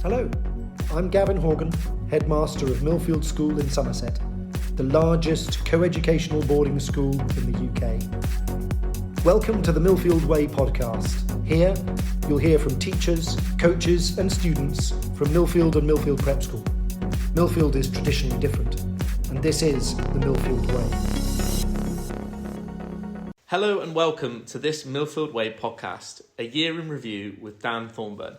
Hello, I'm Gavin Horgan, Headmaster of Millfield School in Somerset, the largest co-educational boarding school in the UK. Welcome to the Millfield Way Podcast. Here, you'll hear from teachers, coaches and students from Millfield and Millfield Prep School. Millfield is traditionally different, and this is the Millfield Way. Hello and welcome to this Millfield Way Podcast, a year in review with Dan Thornburn.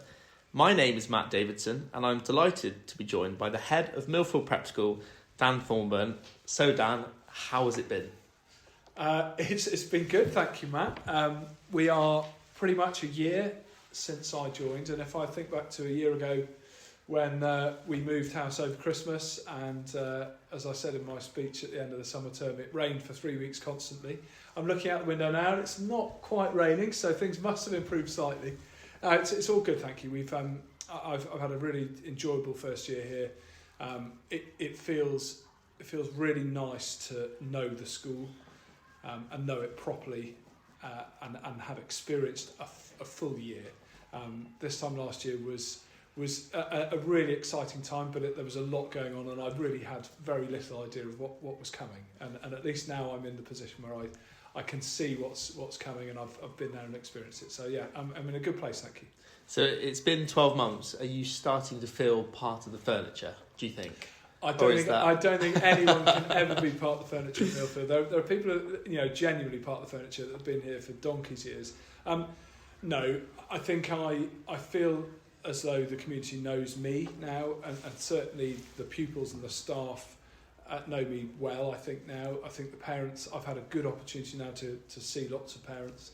My name is Matt Davidson, and I'm delighted to be joined by the Head of Millfield Prep School, Dan Thornburn. So Dan, how has it been? It's been good, thank you, Matt. We are pretty much a year since I joined, and if I think back to a year ago when we moved house over Christmas, and as I said in my speech at the end of the summer term, it rained for 3 weeks constantly. I'm looking out the window now and it's not quite raining, so things must have improved slightly. It's all good, thank you. I've had a really enjoyable first year here. It feels really nice to know the school and know it properly and have experienced a full year. This time last year was a really exciting time, but there was a lot going on, and I really had very little idea of what was coming. And at least now I'm in the position where I can see what's coming, and I've been there and experienced it. So yeah, I'm in a good place, thank you. So it's been 12 months. Are you starting to feel part of the furniture, do you think? I don't think anyone can ever be part of the furniture in Millfield. There are people that, genuinely part of the furniture that have been here for donkey's years. No, I think I feel as though the community knows me now, and certainly the pupils and the staff know me well. I think the parents, I've had a good opportunity now to see lots of parents.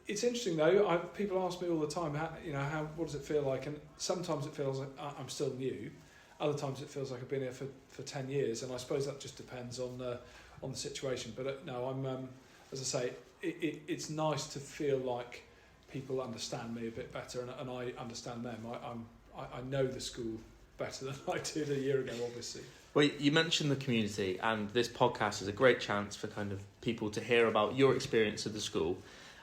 It's interesting though, people ask me all the time, what does it feel like? And sometimes it feels like I'm still new. Other times it feels like I've been here for 10 years, and I suppose that just depends on the situation. But no, I'm as I say, it's nice to feel like people understand me a bit better, and I understand them. I know the school better than I did a year ago, obviously. Well, you mentioned the community, and this podcast is a great chance for kind of people to hear about your experience of the school.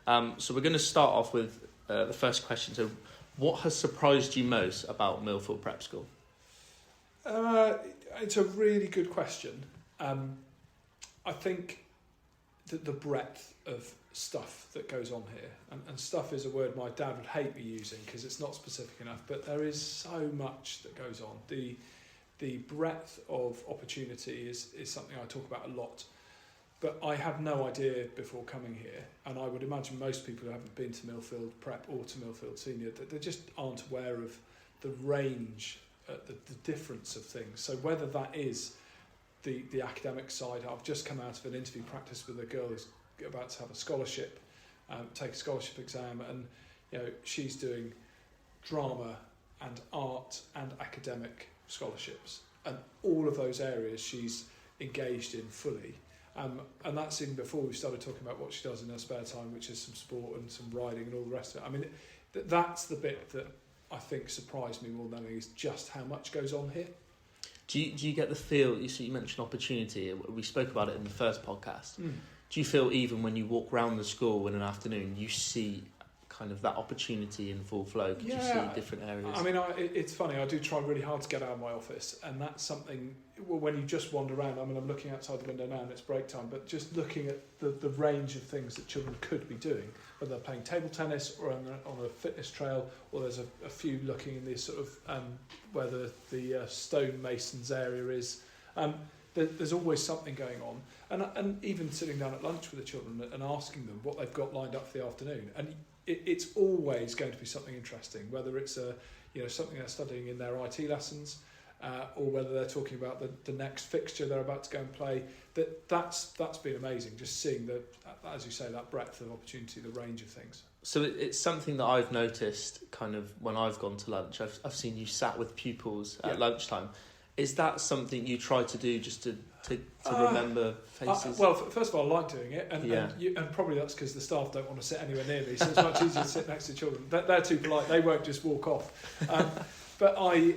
So we're going to start off with the first question. So what has surprised you most about Millfield Prep School? It's a really good question. I think that the breadth of stuff that goes on here, and stuff is a word my dad would hate me using because it's not specific enough, but there is so much that goes on. The breadth of opportunity is something I talk about a lot, but I had no idea before coming here, and I would imagine most people who haven't been to Millfield Prep or to Millfield Senior, that they just aren't aware of the range, the difference of things. So whether that is the academic side, I've just come out of an interview practice with a girl who's about to have a scholarship, take a scholarship exam, and she's doing drama and art and academic scholarships, and all of those areas she's engaged in fully, and that's even before we started talking about what she does in her spare time, which is some sport and some riding and all the rest of it. I mean, that's the bit that I think surprised me more than anything, is just how much goes on here. Do you get the feel, you mentioned opportunity, we spoke about it in the first podcast. Do you feel even when you walk around the school in an afternoon, you see kind of that opportunity in full flow? Could you see different areas? I mean, it's funny, I do try really hard to get out of my office, and that's something, when you just wander around, I mean, I'm looking outside the window now and it's break time, but just looking at the range of things that children could be doing, whether they're playing table tennis or on a fitness trail, or there's a few looking in this sort of, where the stonemasons area is. There's always something going on, and even sitting down at lunch with the children and asking them what they've got lined up for the afternoon, and it's always going to be something interesting, whether it's something they're studying in their IT lessons, or whether they're talking about the next fixture they're about to go and play. That's been amazing, just seeing as you say, that breadth of opportunity, the range of things. So it's something that I've noticed kind of when I've gone to lunch. I've seen you sat with pupils at lunchtime. Is that something you try to do just to remember faces? Well, first of all, I like doing it, and probably that's because the staff don't want to sit anywhere near me, so it's much easier to sit next to children. They're too polite; they won't just walk off. But I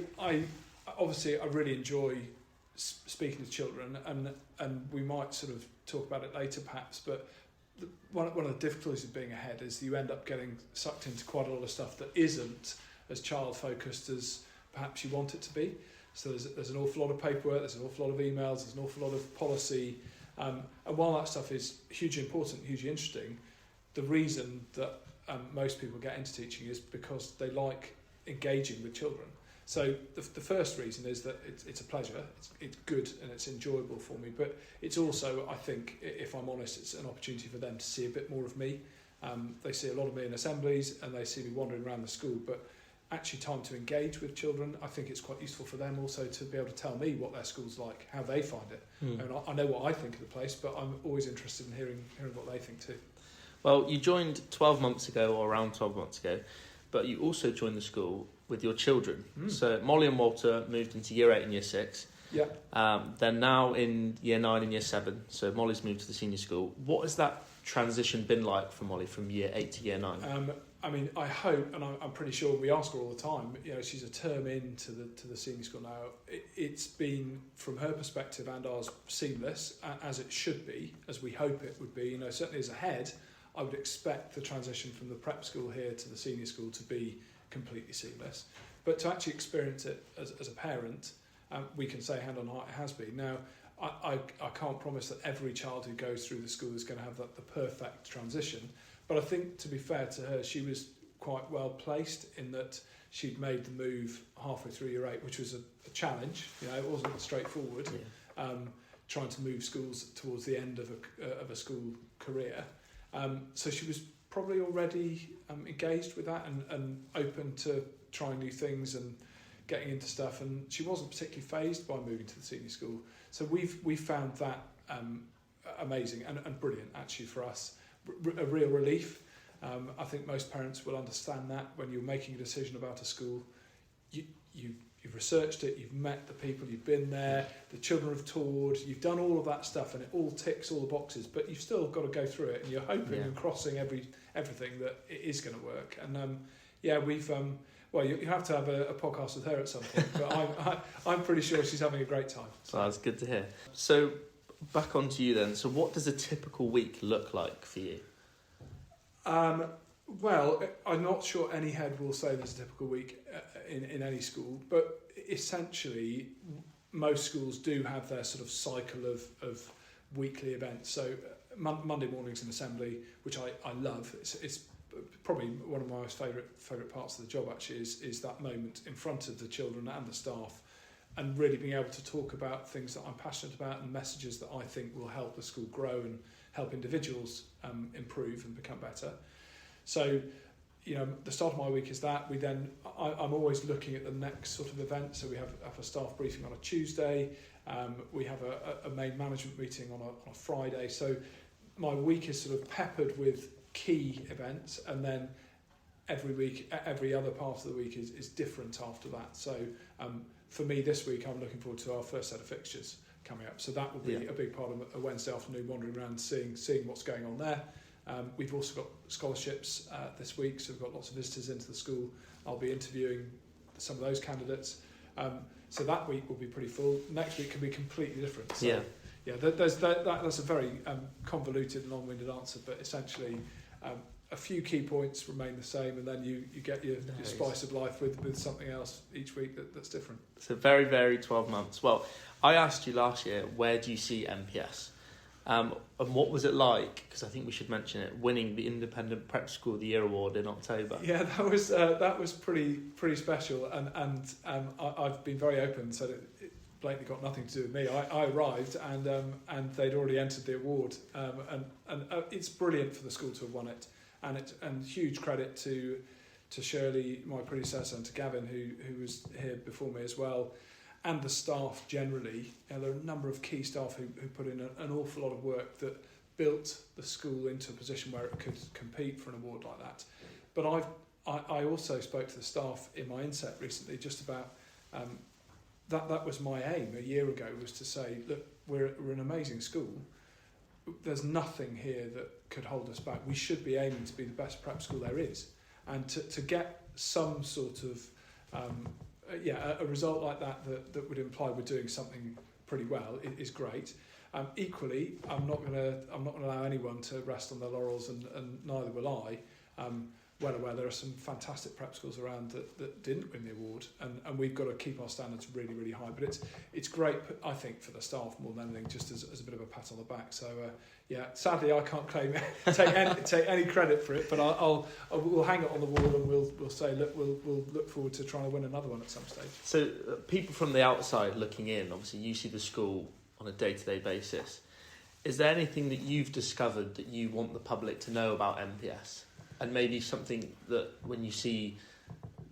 obviously really enjoy speaking to children, and we might sort of talk about it later, perhaps. But one of the difficulties of being a head is you end up getting sucked into quite a lot of stuff that isn't as child focused as perhaps you want it to be. So there's an awful lot of paperwork, there's an awful lot of emails, there's an awful lot of policy, and while that stuff is hugely important, hugely interesting, the reason that most people get into teaching is because they like engaging with children. So the first reason is that it's a pleasure, it's good and it's enjoyable for me, but it's also, I think, if I'm honest, it's an opportunity for them to see a bit more of me. They see a lot of me in assemblies and they see me wandering around the school, but actually time to engage with children, I think it's quite useful for them also to be able to tell me what their school's like, how they find it. And I know what I think of the place, but I'm always interested in hearing what they think too. Well, you joined 12 months ago, or around 12 months ago, but you also joined the school with your children. So Molly and Walter moved into year 8 and year 6. Yeah. They're now in year 9 and year 7, so Molly's moved to the senior school. What has that transition been like for Molly from year 8 to year 9? I mean, I hope, and I'm pretty sure we ask her all the time, you know, she's a term into the senior school now. It's been, from her perspective and ours, seamless, as it should be, as we hope it would be. You know, certainly as a head, I would expect the transition from the prep school here to the senior school to be completely seamless. But to actually experience it as a parent, we can say hand on heart it has been. Now, I can't promise that every child who goes through the school is going to have the perfect transition. But I think, to be fair to her, she was quite well placed in that she'd made the move halfway through year 8, which was a challenge. You know, it wasn't straightforward. Yeah. Trying to move schools towards the end of a school career. So she was probably already engaged with that and open to trying new things and getting into stuff. And she wasn't particularly fazed by moving to the senior school. So we've found that amazing and brilliant actually for us. A real relief. I think most parents will understand that when you're making a decision about a school, you've researched it, you've met the people, you've been there, the children have toured, you've done all of that stuff, and it all ticks all the boxes. But you've still got to go through it, and you're hoping and crossing everything that it is going to work. And we've well, you have to have a podcast with her at some point, but I'm pretty sure she's having a great time. So that's good to hear. So back onto you then. So what does a typical week look like for you? Well, I'm not sure any head will say there's a typical week in any school, but essentially most schools do have their sort of cycle of weekly events. So Monday mornings in assembly, which I love. It's probably one of my most favourite parts of the job actually is that moment in front of the children and the staff, and really being able to talk about things that I'm passionate about and messages that I think will help the school grow and help individuals improve and become better. So, you know, the start of my week is that. I'm always looking at the next sort of event. So we have a staff briefing on a Tuesday. We have a main management meeting on a Friday. So my week is sort of peppered with key events, and then every week, every other part of the week is different after that. So for me this week, I'm looking forward to our first set of fixtures coming up. So that will be a big part of a Wednesday afternoon, wandering around, seeing what's going on there. We've also got scholarships this week, so we've got lots of visitors into the school. I'll be interviewing some of those candidates. So that week will be pretty full. Next week can be completely different. So, that's a very convoluted and long-winded answer, but essentially a few key points remain the same, and then you get your spice of life with something else each week that's different. It's a very varied 12 months. Well, I asked you last year, where do you see MPS? And what was it like? Because I think we should mention it, winning the Independent Prep School of the Year award in October. Yeah, that was pretty special, and I've been very open, so it blatantly got nothing to do with me. I arrived and they'd already entered the award, and it's brilliant for the school to have won it, and huge credit to Shirley, my predecessor, and to Gavin, who was here before me as well. And the staff generally. You know, there are a number of key staff who put in an awful lot of work that built the school into a position where it could compete for an award like that. But I also spoke to the staff in my inset recently just about that was my aim a year ago, was to say, look, we're an amazing school. There's nothing here that could hold us back. We should be aiming to be the best prep school there is. And to get some sort of a result like that would imply we're doing something pretty well is great. Equally, I'm not going to allow anyone to rest on their laurels, and neither will I. well aware there are some fantastic prep schools around that didn't win the award, and we've got to keep our standards really, really high. But it's great, I think, for the staff more than anything, just as a bit of a pat on the back. So sadly I can't take any credit for it, but we'll hang it on the wall, and we'll say, look, we'll look forward to trying to win another one at some stage. So people from the outside looking in, obviously you see the school on a day-to-day basis. Is there anything that you've discovered that you want the public to know about MPS? And maybe something that when you see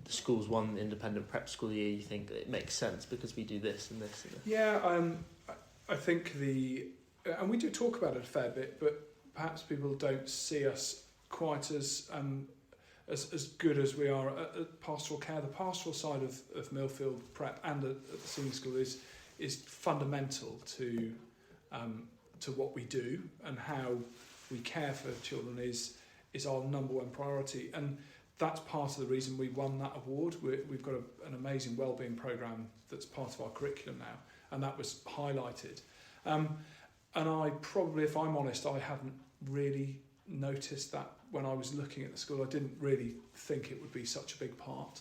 the school's one independent prep school year, you think it makes sense because we do this and this and this. Yeah, I think and we do talk about it a fair bit, but perhaps people don't see us quite as good as we are at pastoral care. The pastoral side of Millfield Prep and at the senior school is fundamental to what we do, and how we care for children is our number one priority, and that's part of the reason we won that award. We've got an amazing wellbeing programme that's part of our curriculum now, and that was highlighted. And I probably, if I'm honest, I hadn't really noticed that when I was looking at the school. I didn't really think it would be such a big part.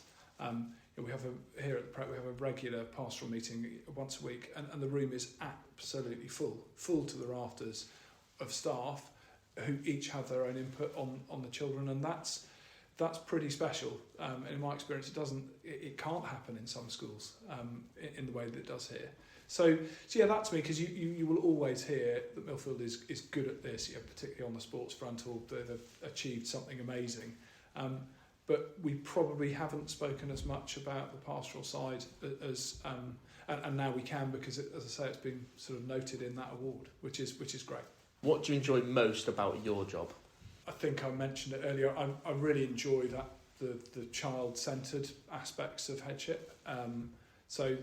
We have here at the Prep, we have a regular pastoral meeting once a week, and the room is absolutely full to the rafters of staff who each have their own input on the children, and that's pretty special. In my experience, it can't happen in some schools in the way that it does here. So yeah, that's me, because you will always hear that Millfield is good at this, particularly on the sports front, or they've achieved something amazing. But we probably haven't spoken as much about the pastoral side as and now we can, because as I say, it's been sort of noted in that award, which is great. What do you enjoy most about your job? I think I mentioned it earlier. I really enjoy the child-centred aspects of Headship. So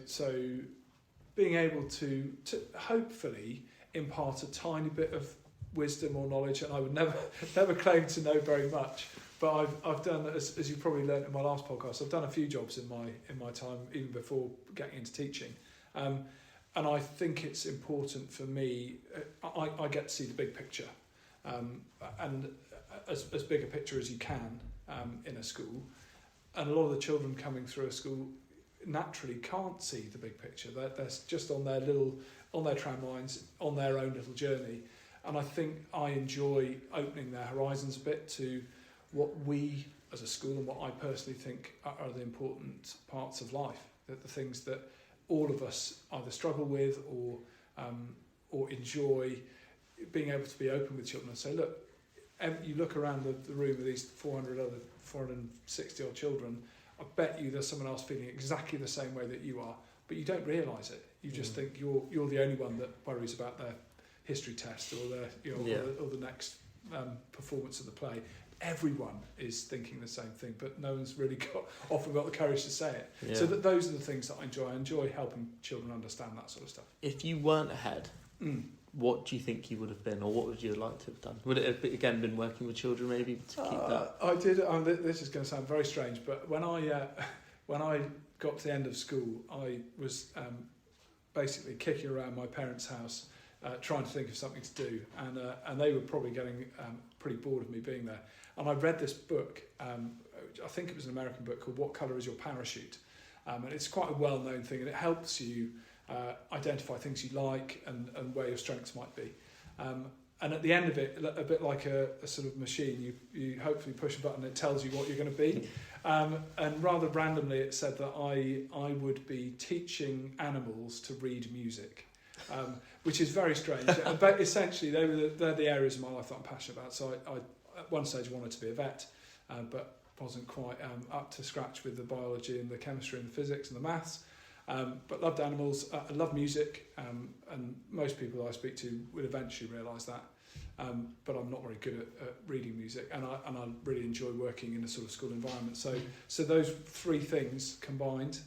being able to hopefully impart a tiny bit of wisdom or knowledge, and I would never claim to know very much, but I've done, as you probably learned in my last podcast, I've done a few jobs in my time, even before getting into teaching. And I think it's important for me, I get to see the big picture, and as big a picture as you can in a school. And a lot of the children coming through a school naturally can't see the big picture. They're just on their tram lines, on their own little journey. And I think I enjoy opening their horizons a bit to what we as a school, and what I personally think are the important parts of life, the things that all of us either struggle with or enjoy. Being able to be open with children and say, look, you look around the room with these 460 odd children, I bet you there's someone else feeling exactly the same way that you are, but you don't realise it. You just think you're the only one that worries about their history test or or the next performance of the play. Everyone is thinking the same thing, but no one's really often got the courage to say it. Yeah. So those are the things that I enjoy. I enjoy helping children understand that sort of stuff. If you weren't a head, what do you think you would have been, or what would you like to have done? Would it have again been working with children, maybe, to keep that? I did. This is going to sound very strange, but when I got to the end of school, I was basically kicking around my parents' house, trying to think of something to do, and they were probably getting pretty bored of me being there. And I read this book, I think it was an American book, called What Colour is Your Parachute? And it's quite a well-known thing, and it helps you identify things you like and where your strengths might be. And at the end of it, a bit like a sort of machine, you hopefully push a button and it tells you what you're going to be. And rather randomly, it said that I would be teaching animals to read music, which is very strange. But essentially, they're the areas of my life that I'm passionate about. So I at one stage wanted to be a vet, but wasn't quite up to scratch with the biology and the chemistry and the physics and the maths. But loved animals, I love music, and most people I speak to would eventually realise that. But I'm not very good at reading music, and I really enjoy working in a sort of school environment. So those three things combined.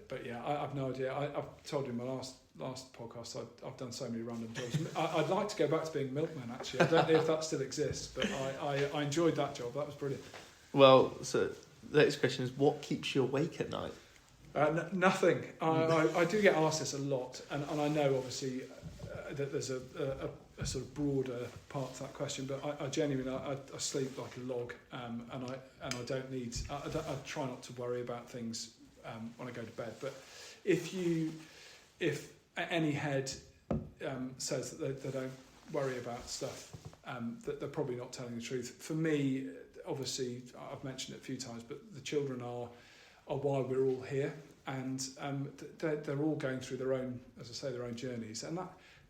But yeah, I've no idea. I've told you in my last podcast I've done so many random jobs. I'd like to go back to being a milkman, actually. I don't know if that still exists, but I enjoyed that job. That was brilliant. Well, so the next question is, what keeps you awake at night? Nothing. I do get asked this a lot, and I know obviously that there's a sort of broader part to that question, but I genuinely I sleep like a log, and I don't need. I try not to worry about things when I go to bed. But if any head says that they don't worry about stuff, that they're probably not telling the truth. For me, obviously, I've mentioned it a few times, but the children are why we're all here, and they're all going through their own, as I say, their own journeys, and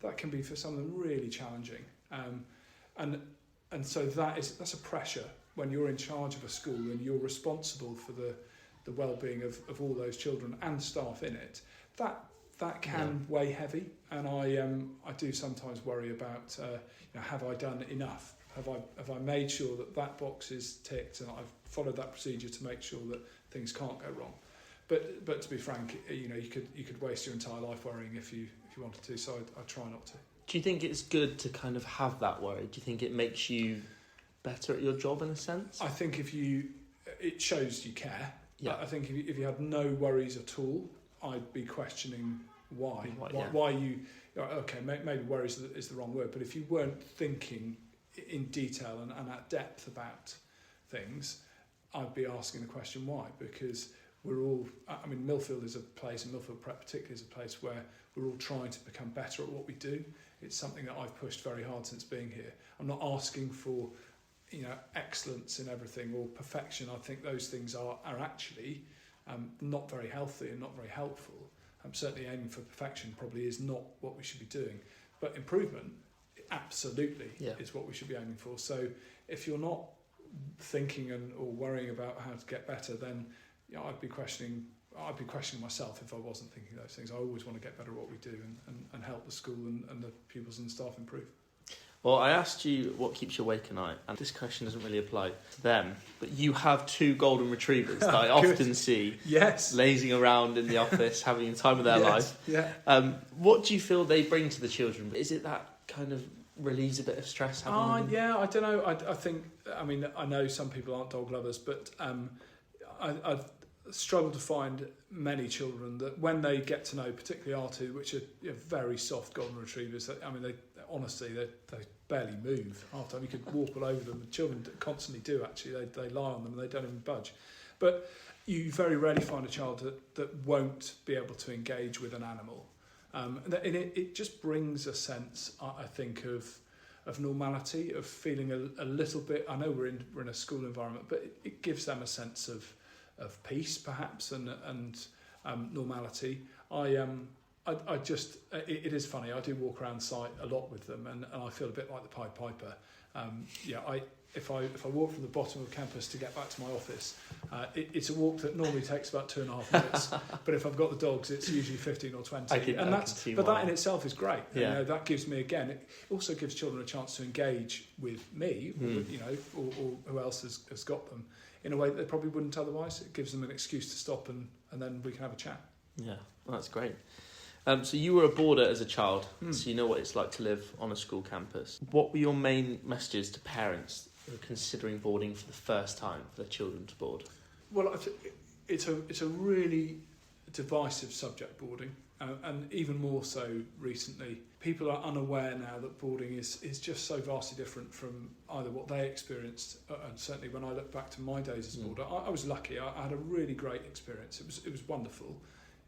that can be for some of them really challenging, and so that's a pressure when you're in charge of a school and you're responsible for the well-being of all those children and staff in it. That can weigh heavy, and I do sometimes worry about have I done enough? Have I made sure that box is ticked and I've followed that procedure to make sure that things can't go wrong? But to be frank, you could waste your entire life worrying if you wanted to. So I try not to. Do you think it's good to kind of have that worry? Do you think it makes you better at your job in a sense? I think it shows you care. Yeah. I think if you had no worries at all, I'd be questioning why you. Okay, maybe worries is the wrong word, but if you weren't thinking in detail and at depth about things, I'd be asking the question why, because we're all, Millfield is a place, and Millfield Prep particularly is a place where we're all trying to become better at what we do. It's something that I've pushed very hard since being here. I'm not asking for, excellence in everything or perfection. I think those things are actually not very healthy and not very helpful. I'm certainly aiming for perfection probably is not what we should be doing, but improvement absolutely is what we should be aiming for. So if you're not thinking or worrying about how to get better, then I'd be questioning myself if I wasn't thinking those things. I always want to get better at what we do and help the school and the pupils and staff improve. Well, I asked you what keeps you awake at night, and this question doesn't really apply to them, but you have 2 golden retrievers that I often see lazing around in the office, having the time of their life. Yeah. What do you feel they bring to the children? Is it that kind of relieves a bit of stress? I don't know. I think, I know some people aren't dog lovers, but I've struggled to find many children that when they get to know, particularly R2, which are very soft golden retrievers, they barely move half the time. You could walk all over them. The children constantly do, actually. They lie on them and they don't even budge. But you very rarely find a child that won't be able to engage with an animal. And it just brings a sense, I think, of normality, of feeling a little bit. I know we're in a school environment, but it gives them a sense of peace, perhaps, and normality. It is funny. I do walk around site a lot with them, and I feel a bit like the Pied Piper. If I walk from the bottom of campus to get back to my office, it's a walk that normally takes about 2.5 minutes. But if I've got the dogs, it's usually 15 or 20. That in itself is great. Yeah. That gives me, again, it also gives children a chance to engage with me, or who else has got them in a way that they probably wouldn't otherwise. It gives them an excuse to stop and then we can have a chat. Yeah, well, that's great. So you were a boarder as a child, so you know what it's like to live on a school campus. What were your main messages to parents who are considering boarding for the first time for their children to board? Well, it's a really divisive subject, boarding, and even more so recently. People are unaware now that boarding is just so vastly different from either what they experienced, and certainly when I look back to my days as a boarder, I was lucky. I had a really great experience. It was wonderful.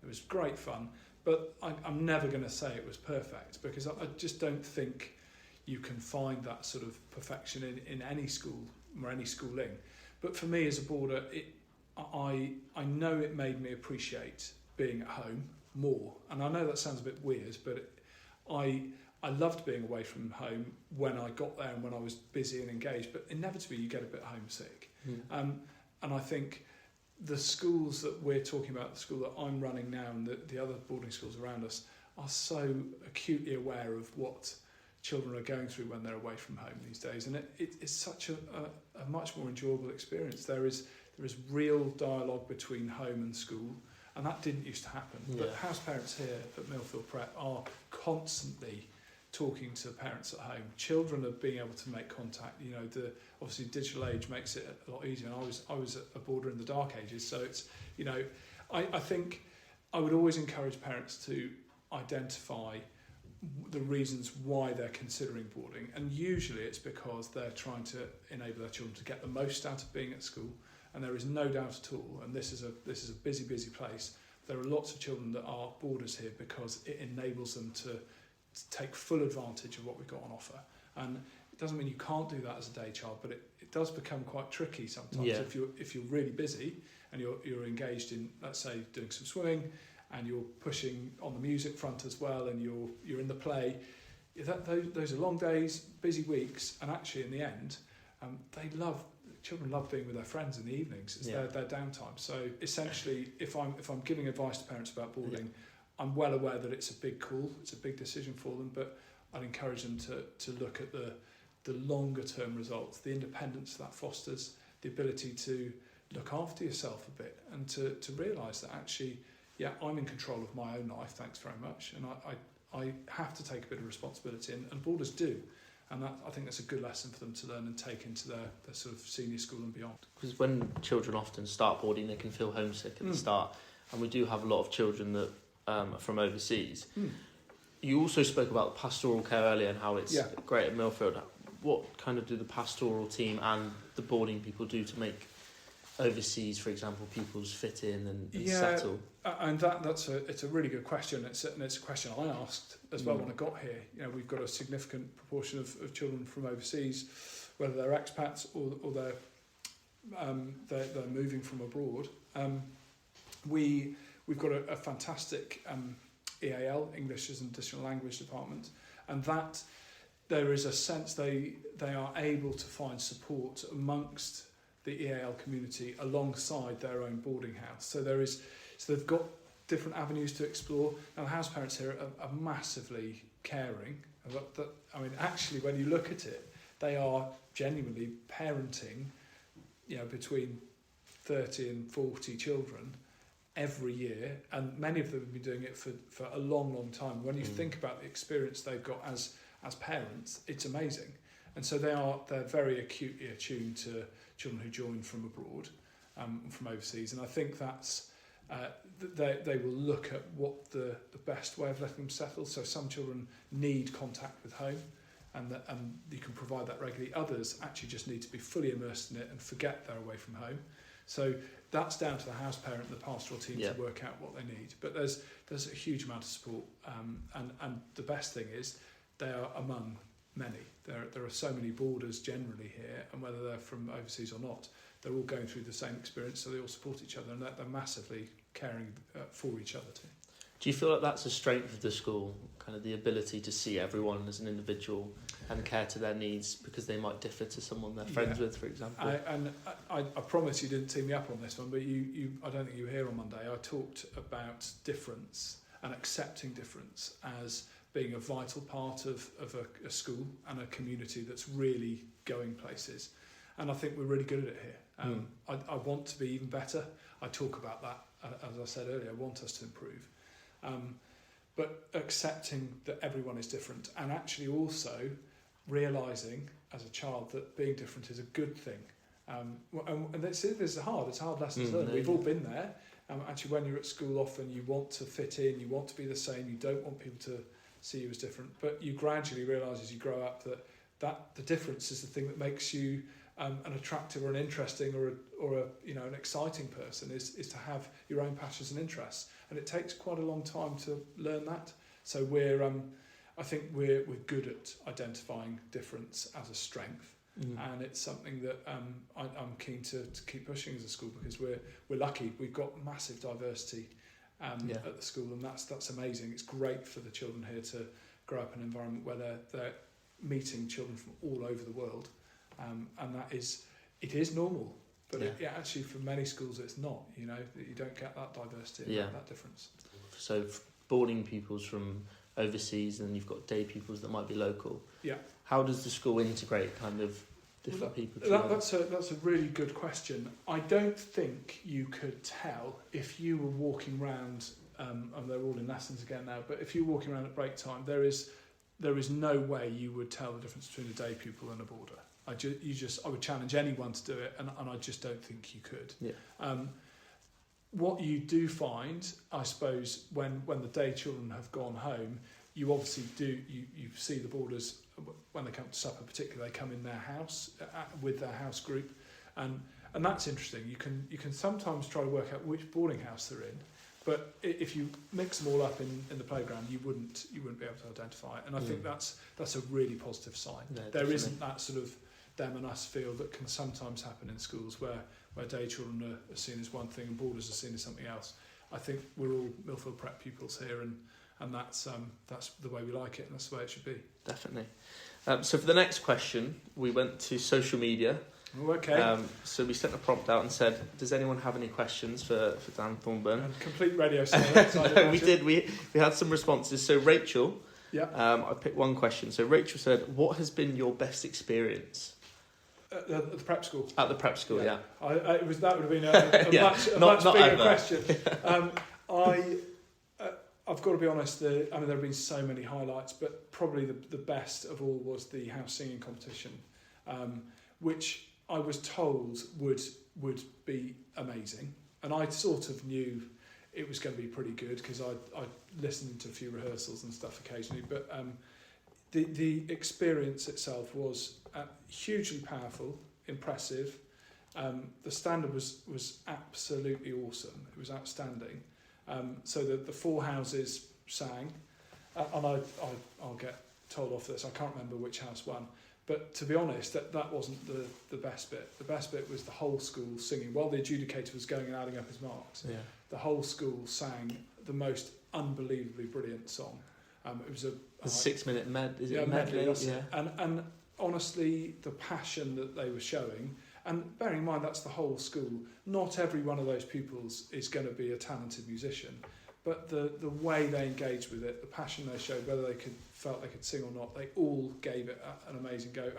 It was great fun. But I'm never going to say it was perfect, because I just don't think you can find that sort of perfection in any school or any schooling. But for me as a boarder, I know it made me appreciate being at home more. And I know that sounds a bit weird, but I loved being away from home when I got there and when I was busy and engaged. But inevitably you get a bit homesick. And I think the schools that we're talking about, the school that I'm running now and the other boarding schools around us, are so acutely aware of what children are going through when they're away from home these days. And it's such a much more enjoyable experience. There is real dialogue between home and school, and that didn't used to happen. Yeah. But house parents here at Millfield Prep are constantly talking to parents at home. Children are being able to make contact. Obviously digital age makes it a lot easier. And I was a boarder in the dark ages, so it's I think I would always encourage parents to identify the reasons why they're considering boarding, and usually it's because they're trying to enable their children to get the most out of being at school. And there is no doubt at all, and this is a busy place, there are lots of children that are boarders here because it enables them to take full advantage of what we've got on offer. And it doesn't mean you can't do that as a day child, but it does become quite tricky sometimes. Yeah. If you're really busy and you're engaged in, let's say, doing some swimming, and you're pushing on the music front as well, and you're in the play, those are long days, busy weeks, and actually in the end, children love being with their friends in the evenings. It's their downtime. So essentially, if I'm giving advice to parents about boarding, I'm well aware that it's a big call, it's a big decision for them, but I'd encourage them to look at the longer term results, the independence that fosters, the ability to look after yourself a bit, and to realise that actually, I'm in control of my own life, thanks very much, and I have to take a bit of responsibility, and boarders do. And I think that's a good lesson for them to learn and take into their sort of senior school and beyond. Because when children often start boarding, they can feel homesick at the start. And we do have a lot of children that are from overseas. You also spoke about pastoral care earlier and how it's great at Millfield. What kind of do the pastoral team and the boarding people do to make overseas, for example, pupils fit in and settle? And it's a really good question. It's a question I asked as well when I got here. We've got a significant proportion of children from overseas, whether they're expats or they're moving from abroad. We've got a fantastic EAL, English as an Additional Language department, and that there is a sense they are able to find support amongst the EAL community alongside their own boarding house. So they've got different avenues to explore. Now the house parents here are massively caring. Actually, when you look at it, they are genuinely parenting, between 30 and 40 children every year, and many of them have been doing it for a long time. When you think about the experience they've got as parents, it's amazing. And so they're very acutely attuned to children who join from abroad, from overseas, and I think that's they will look at what the best way of letting them settle. So some children need contact with home, and you can provide that regularly. Others actually just need to be fully immersed in it and forget they're away from home. So that's down to the house parent and the pastoral team to work out what they need. But there's a huge amount of support, and the best thing is they are among many. There are so many boarders generally here, and whether they're from overseas or not, they're all going through the same experience, so they all support each other, and they're massively caring for each other too. Do you feel like that's a strength of the school, kind of the ability to see everyone as an individual and care to their needs, because they might differ to someone they're friends with, for example? I promise you didn't tee me up on this one, but I don't think you were here on Monday. I talked about difference and accepting difference as being a vital part of a school and a community that's really going places. And I think we're really good at it here. I want to be even better. I talk about that, as I said earlier, I want us to improve. But accepting that everyone is different, and actually also realising as a child that being different is a good thing. And this is hard. It's a hard lesson to learn. We've all been there. Actually, when you're at school, often you want to fit in, you want to be the same, you don't want people to see you as different. But you gradually realise as you grow up that the difference is the thing that makes you an attractive or an interesting or an exciting person, is to have your own passions and interests, and it takes quite a long time to learn that. So I think we're good at identifying difference as a strength, and it's something that I'm keen to keep pushing as a school, because we're lucky. We've got massive diversity at the school, and that's amazing. It's great for the children here to grow up in an environment where they're meeting children from all over the world. And it is normal, but actually for many schools it's not. You don't get that diversity and that difference. So boarding pupils from overseas, and you've got day pupils that might be local. Yeah. How does the school integrate kind of different people? That's a really good question. I don't think you could tell if you were walking around, and they're all in lessons again now, but if you're walking around at break time, there is no way you would tell the difference between a day pupil and a boarder. I would challenge anyone to do it, and I just don't think you could. Yeah. What you do find, I suppose, when the day children have gone home, you obviously you see the boarders when they come to supper, particularly they come in their house with their house group, and that's interesting. You can sometimes try to work out which boarding house they're in, but if you mix them all up in the playground, you wouldn't be able to identify it. And I think that's a really positive sign. Yeah, there definitely. isn't that sort of them and us feel that can sometimes happen in schools where day children are seen as one thing and boarders are seen as something else. I think we're all Millfield Prep pupils here, and that's the way we like it, and that's the way it should be. Definitely. So for the next question, we went to social media. Oh, okay. So we sent a prompt out and said, does anyone have any questions for Dan Thornburn? And complete radio silence. No, we did. We had some responses. So Rachel, Yeah. I picked one question. So Rachel said, what has been your best experience? At the prep school. At the prep school, yeah. That would have been a Yeah, much not bigger ever. question. I've got to be honest. There have been so many highlights, but probably the best of all was the house singing competition, which I was told would be amazing, and I sort of knew it was going to be pretty good because I listened to a few rehearsals and stuff occasionally. But the experience itself was hugely powerful, impressive. The standard was absolutely awesome. It was outstanding. So the four houses sang, and I'll get told off this. I can't remember which house won, but to be honest, that wasn't the best bit. The best bit was the whole school singing while the adjudicator was going and adding up his marks. Yeah. The whole school sang the most unbelievably brilliant song. It was a 6 minute medley. medley. That's Yeah. it. And honestly, the passion that they were showing, and bearing in mind that's the whole school. Not every one of those pupils is going to be a talented musician, but the way they engaged with it, the passion they showed, whether they felt they could sing or not, they all gave it an amazing go.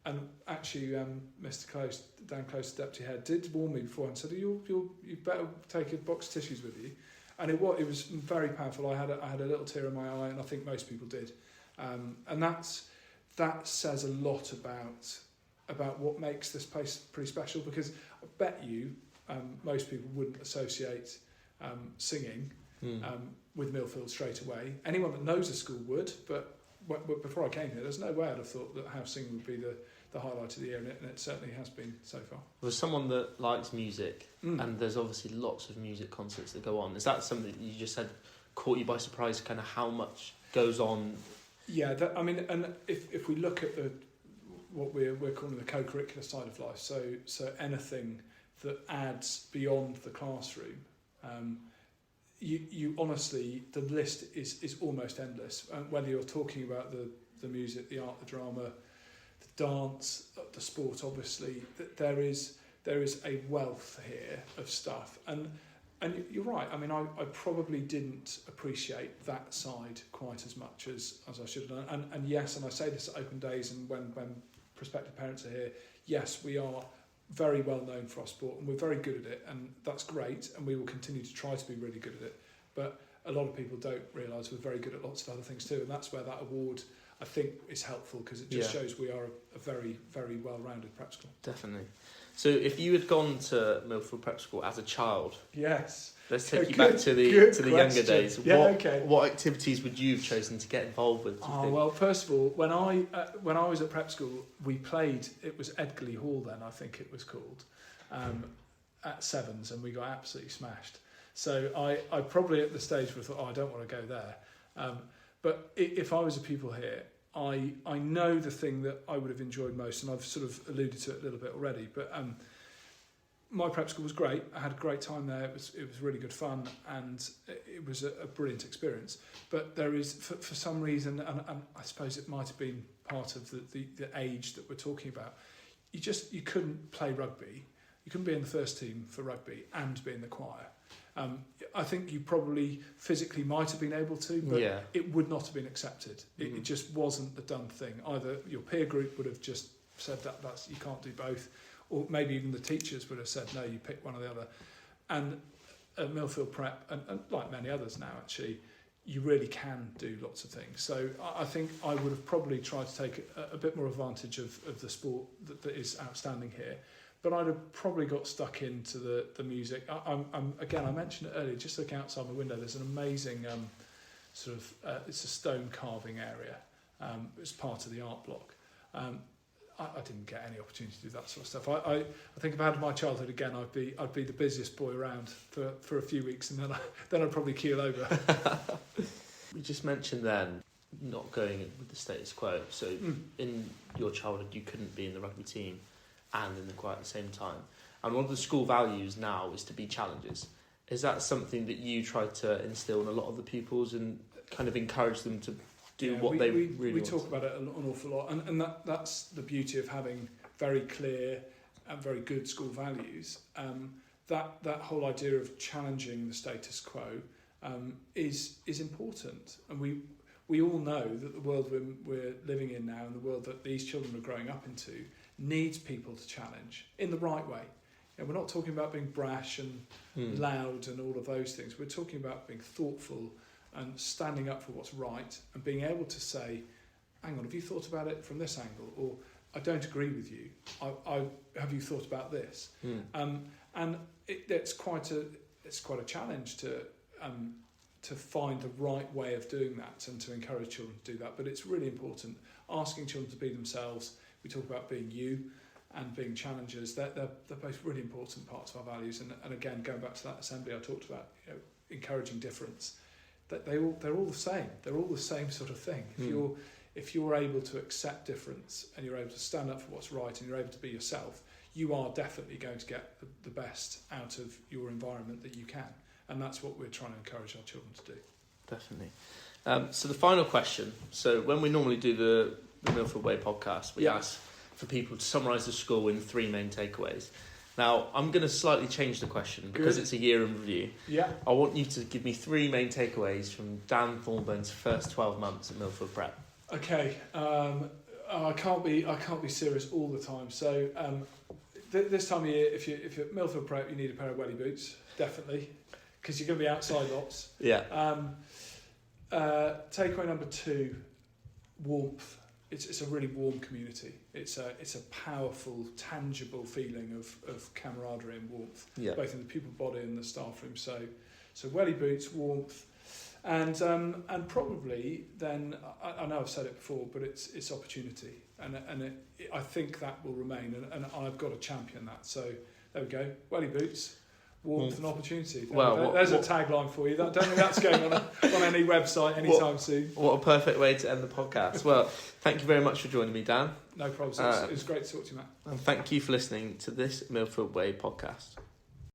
And actually, Mr. Close, Dan Close, the deputy head, did warn me before and said, "You better take a box of tissues with you." And it was very powerful. I had a little tear in my eye, and I think most people did. And that says a lot about what makes this place pretty special, because I bet you most people wouldn't associate singing with Millfield straight away. Anyone that knows the school would, but before I came here, there's no way I'd have thought that house singing would be the highlight of the year, and it certainly has been so far. For someone that likes music, and there's obviously lots of music concerts that go on, is that something that you just said caught you by surprise, kind of how much goes on? Yeah, and if we look at what we're calling the co-curricular side of life, so anything that adds beyond the classroom, you honestly, the list is almost endless. Whether you're talking about the music, the art, the drama, the dance, the sport, obviously, there is a wealth here of stuff. And you're right. I mean, I probably didn't appreciate that side quite as much as I should have done. And yes, and I say this at open days and when prospective parents are here, yes, we are very well known for our sport and we're very good at it, and that's great, and we will continue to try to be really good at it. But a lot of people don't realise we're very good at lots of other things too, and that's where that award, I think, is helpful, because it just shows we are a very, very well-rounded prep school. Definitely. So if you had gone to Millfield Prep School as a child, yes, let's take you back to the younger days. Yeah, what activities would you have chosen to get involved with? Well, first of all, when I was at prep school, we played. It was Edgerley Hall then, I think it was called, at Sevens, and we got absolutely smashed. So I probably at the stage would have thought, I don't want to go there. But if I was a pupil here, I know the thing that I would have enjoyed most, and I've sort of alluded to it a little bit already, but my prep school was great. I had a great time there. It was really good fun, and it was a brilliant experience. But there is, for some reason, and I suppose it might have been part of the age that we're talking about, you couldn't play rugby. You couldn't be in the first team for rugby and be in the choir. I think you probably physically might have been able to, but it would not have been accepted. It just wasn't the done thing. Either your peer group would have just said that's you can't do both, or maybe even the teachers would have said, no, you pick one or the other. And at Millfield Prep, and like many others now actually, you really can do lots of things. So I think I would have probably tried to take a bit more advantage of the sport that is outstanding here. But I'd have probably got stuck into the music. I mentioned it earlier, just looking outside my window, there's an amazing it's a stone carving area. It's part of the art block. I didn't get any opportunity to do that sort of stuff. I think if I had my childhood again, I'd be the busiest boy around for a few weeks, and then I'd probably keel over. We just mentioned then not going with the status quo. So in your childhood, you couldn't be in the rugby team and in the choir at the same time. And one of the school values now is to be challengers. Is that something that you try to instill in a lot of the pupils and kind of encourage them to do what they really want? We talk about it an awful lot, and that's the beauty of having very clear and very good school values. That whole idea of challenging the status quo is important, and we all know that the world we're living in now and the world that these children are growing up into needs people to challenge in the right way. You know, we're not talking about being brash and loud and all of those things. We're talking about being thoughtful and standing up for what's right and being able to say, hang on, have you thought about it from this angle? Or I don't agree with you. Have you thought about this? And it's quite a challenge to find the right way of doing that and to encourage children to do that. But it's really important. Asking children to be themselves. We talk about being you and being challengers. They're both really important parts of our values. And again, going back to that assembly I talked about, encouraging difference. That they're all the same. They're all the same sort of thing. If you're able to accept difference and you're able to stand up for what's right and you're able to be yourself, you are definitely going to get the best out of your environment that you can. And that's what we're trying to encourage our children to do. Definitely. So the final question. So when we normally do the Millfield Way podcast, we ask for people to summarise the school in 3 main takeaways. Now, I'm going to slightly change the question because it's a year in review. Yeah. I want you to give me 3 main takeaways from Dan Thornburn's first 12 months at Millfield Prep. Okay. I can't be serious all the time. So this time of year, if you're at Millfield Prep, you need a pair of welly boots, definitely, because you're going to be outside lots. Yeah. Takeaway number 2, warmth. It's a really warm community. It's a powerful, tangible feeling of camaraderie and warmth, both in the pupil body and the staff room. So welly boots, warmth, and probably then I know I've said it before, but it's opportunity, and I think that will remain, and I've got to champion that. So there we go, welly boots. Warmth and opportunity. There's a tagline for you. I don't think that's going on any website anytime soon. What a perfect way to end the podcast. Well, thank you very much for joining me, Dan. No problems. It was great to talk to you, Matt. And thank you for listening to this Millfield Way podcast.